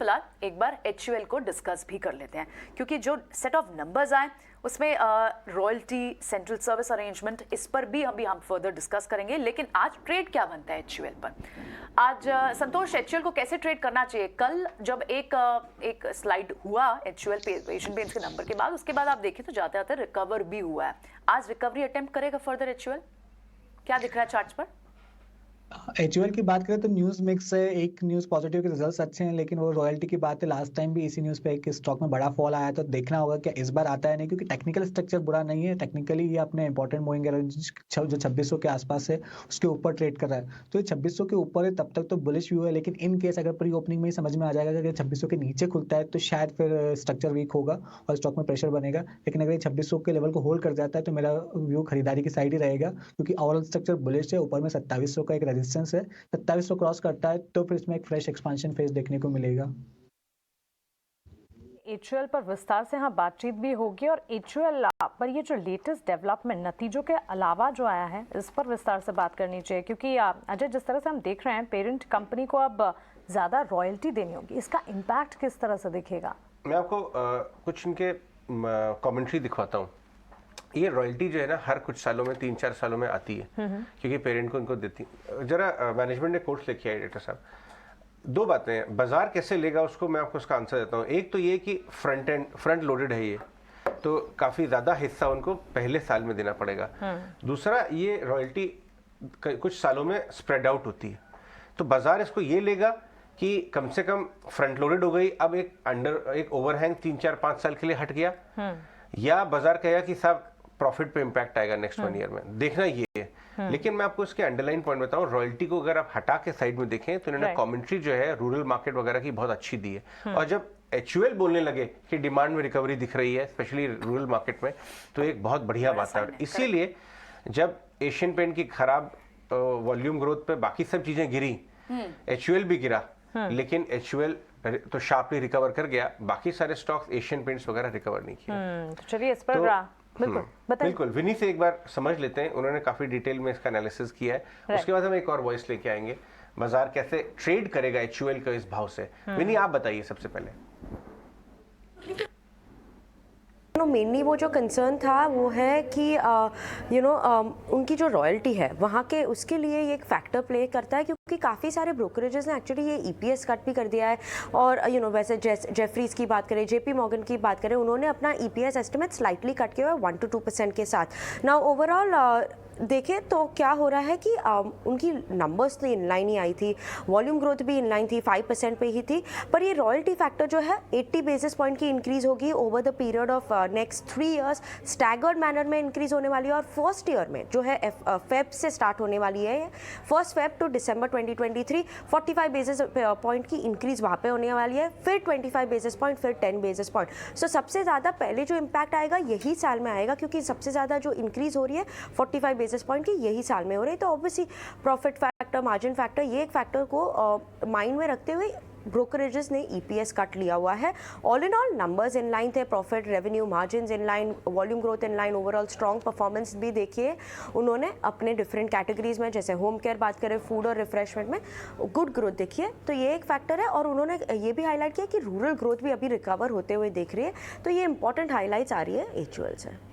फिलहाल एक बार HUL को डिस्कस भी कर लेते हैं, क्योंकि जो सेट ऑफ नंबर्स आए उसमें रॉयल्टी, सेंट्रल सर्विस अरेंजमेंट, इस पर भी अभी हम फर्दर डिस्कस करेंगे। लेकिन आज ट्रेड क्या बनता है HUL पर? आज संतोष, HUL को कैसे ट्रेड करना चाहिए? कल जब एक स्लाइड हुआ HUL पे एशियन पेंट्स के नंबर के बाद, उसके बाद आप देखें तो जाते जाते रिकवर भी हुआ है। आज रिकवरी अटेम्प्ट करेगा फर्दर HUL? क्या दिख रहा है चार्ट्स पर? HUL की बात करें तो न्यूज मिक्स है। एक न्यूज पॉजिटिव के रिजल्ट्स अच्छे हैं, लेकिन वो रॉयल्टी की बात है। लास्ट टाइम भी इसी न्यूज पे एक स्टॉक में बड़ा फॉल आया, तो देखना होगा कि इस बार आता है नहीं, क्योंकि टेक्निकल स्ट्रक्चर बुरा नहीं है। टेक्निकली ये अपने इंपॉर्टेंट मूविंग एवरेज जो 2600 के आसपास है उसके ऊपर ट्रेड कर रहा है, तो ये 2600 के ऊपर है तब तक तो बुलिश व्यू है। लेकिन इन केस अगर प्री ओपनिंग में ही समझ में आ जाएगा कि 2600 के नीचे खुलता है तो शायद फिर स्ट्रक्चर वीक होगा और स्टॉक में प्रेशर बनेगा। लेकिन अगर ये 2600 के लेवल को होल्ड कर जाता है तो मेरा व्यू खरीदारी की साइड ही रहेगा, क्योंकि ओवरऑल स्ट्रक्चर बुलिश है। ऊपर में 2700 का एक रेजिस्टेंस है, 2700 क्रॉस करता है तो फिर इसमें एक फ्रेश एक्सपांशन फेज देखने को मिलेगा। HUL पर विस्तार से हाँ बातचीत भी होगी, और HUL पर ये जो लेटेस्ट डेवलपमेंट नतीजों के अलावा जो आया है इस पर विस्तार से बात करनी चाहिए, क्योंकि अजय जिस तरह से हम देख रहे हैं पेरेंट कंपनी को अब ज़्यादा रॉयल्टी देनी होगी, इसका इम्पैक्ट किस तरह से दिखेगा? मैं आपको कुछ इनके कमेंट्री दिखवाता हूँ। ये रॉयल्टी जो है ना हर कुछ सालों में 3-4 सालों में आती है, क्योंकि पेरेंट को इनको देती। जरा मैनेजमेंट ने कोर्स लिखे है डायरेक्टर साहब। दो बातें हैं, बाजार कैसे लेगा उसको मैं आपको उसका आंसर देता हूँ। एक तो ये कि फ्रंट लोडेड है ये, तो काफ़ी ज़्यादा हिस्सा उनको पहले साल में देना पड़ेगा। दूसरा, ये रॉयल्टी कुछ सालों में स्प्रेड आउट होती है, तो बाजार इसको ये लेगा कि कम से कम फ्रंट लोडेड हो गई, अब एक ओवरहैंग 3-4-5 साल के लिए हट गया, या बाजार कहेगा कि साहब प्रॉफिट पे इम्पैक्ट आएगा नेक्स्ट 1 ईयर में, देखना ये है। लेकिन मैं आपको इसके अंडरलाइन पॉइंट बताऊं, रॉयल्टी को अगर आप हटा के साइड में देखें तो इन्होंने कमेंट्री जो है रूरल मार्केट वगैरह की बहुत अच्छी दी है। और जब HUL बोलने लगे कि डिमांड में रिकवरी दिख रही है स्पेशली रूरल मार्केट में, तो एक बहुत बढ़िया बात है। इसीलिए जब एशियन पेंट की खराब वॉल्यूम ग्रोथ पे बाकी सब चीजें गिरी, HUL भी गिरा, लेकिन HUL तो शार्पली रिकवर कर गया। बाकी सारे स्टॉक्स एशियन पेंट्स वगैरह रिकवर नहीं किए। चलिए इस पर बिल्कुल विनी से एक बार समझ लेते हैं, उन्होंने काफी डिटेल में इसका एनालिसिस किया है। उसके बाद हम एक और वॉइस लेके आएंगे, बाजार कैसे ट्रेड करेगा HUL का इस भाव से। विनी आप बताइए सबसे पहले। मेनली वो जो कंसर्न था वो है कि उनकी जो रॉयल्टी है वहाँ के, उसके लिए ये एक फैक्टर प्ले करता है, क्योंकि काफ़ी सारे ब्रोकरेजेस ने एक्चुअली ये EPS कट भी कर दिया है। और वैसे जेफरीज की बात करें, JP मॉर्गन की बात करें, उन्होंने अपना EPS एस्टिमेट स्लाइटली कट किया है 1 to 2% के साथ। नाउ ओवरऑल देखें तो क्या हो रहा है कि उनकी नंबर्स तो इनलाइन ही आई थी, वॉल्यूम ग्रोथ भी इनलाइन थी, 5% पे ही थी, पर ये रॉयल्टी फैक्टर जो है 80 बेसिस पॉइंट की इंक्रीज होगी over the period of next 3 years, staggered manner में इंक्रीज होने वाली है। और फर्स्ट ईयर में जो है फेब से स्टार्ट होने वाली है, 1 फेब टू दिसंबर 2023 45 बेसिस पॉइंट की इंक्रीज वहाँ पे होने वाली है, फिर 25 बेसिस पॉइंट, फिर 10 बेसिस पॉइंट। सो सबसे ज़्यादा पहले जो इम्पैक्ट आएगा यही साल में आएगा, क्योंकि सबसे ज़्यादा जो इंक्रीज हो रही है 45 बेसिस पॉइंट की यही साल में हो रही है। तो obviously profit factor, margin factor, ये एक फैक्टर को माइंड में रखते हुए ब्रोकरेजेस ने EPS कट लिया हुआ है। All in all numbers in line थे, profit, revenue, margin in line, volume growth in line, overall strong performance भी देखिए उन्होंने अपने डिफरेंट कैटेगरीज में, जैसे होम केयर बात करें, फूड और रिफ्रेशमेंट में गुड ग्रोथ देखिए, तो ये एक फैक्टर है। और उन्होंने ये भी हाईलाइट किया कि रूरल ग्रोथ भी अभी रिकवर होते हुए देख रही है, तो ये इंपॉर्टेंट हाईलाइट्स आ रही है HUL से।